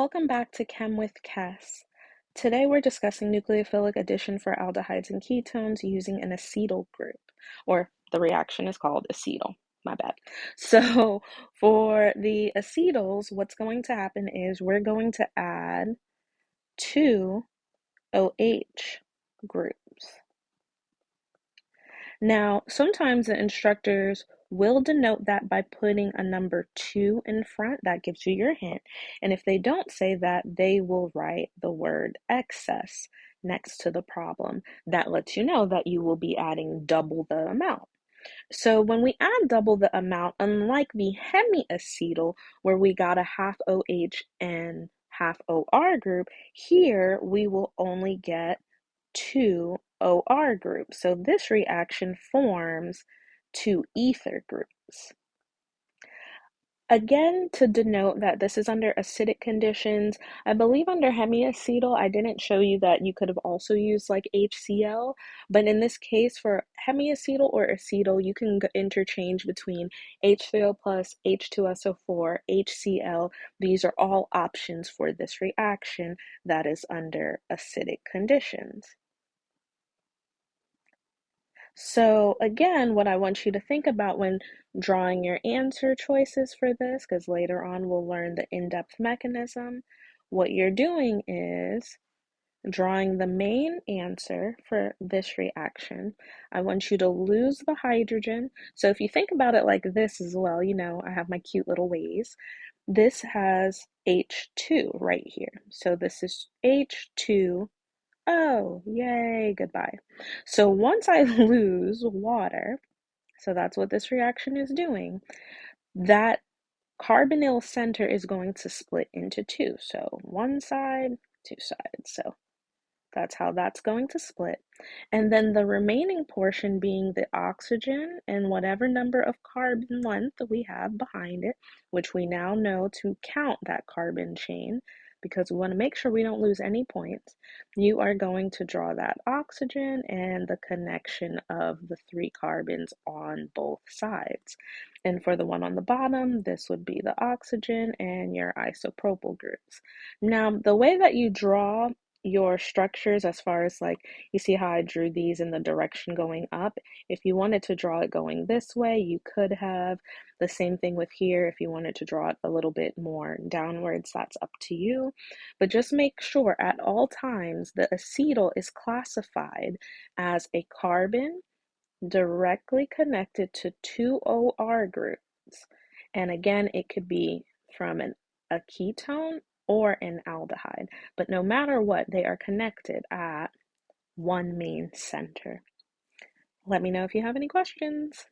Welcome back to Chem with Kess. Today we're discussing nucleophilic addition for aldehydes and ketones using an acetal group, or the reaction is called acetal. My bad. So for the acetals, what's going to happen is we're going to add two OH groups. Now, sometimes the instructors will denote that by putting a number 2 in front. That gives you your hint. And if they don't say that, they will write the word excess next to the problem. That lets you know that you will be adding double the amount. So when we add double the amount, unlike the hemiacetal, where we got a half OH and half OR group, here we will only get two OR groups. So this reaction forms two ether groups. Again, to denote that this is under acidic conditions, I believe under hemiacetal, I didn't show you that you could have also used like HCl, but in this case for hemiacetal or acetal, you can interchange between H3O plus, H2SO4, HCl. These are all options for this reaction that is under acidic conditions. So again, what I want you to think about when drawing your answer choices for this, because later on we'll learn the in-depth mechanism, what you're doing is drawing the main answer for this reaction. I want you to lose the hydrogen. So if you think about it like this as well, I have my cute little ways. This has H2 right here. So this is H2. Oh, yay, goodbye. So once I lose water, so that's what this reaction is doing, that carbonyl center is going to split into two. So one side, two sides. So that's how that's going to split. And then the remaining portion being the oxygen and whatever number of carbon length we have behind it, which we now know to count that carbon chain because we want to make sure we don't lose any points. You are going to draw that oxygen and the connection of the three carbons on both sides. And for the one on the bottom, this would be the oxygen and your isopropyl groups. Now, the way that you draw your structures, as far as like, you see how I drew these in the direction going up. If you wanted to draw it going this way, you could have. The same thing with here. If you wanted to draw it a little bit more downwards, that's up to you. But just make sure at all times the acetal is classified as a carbon directly connected to two OR groups. And again, it could be from a ketone or an aldehyde. But no matter what, they are connected at one main center. Let me know if you have any questions.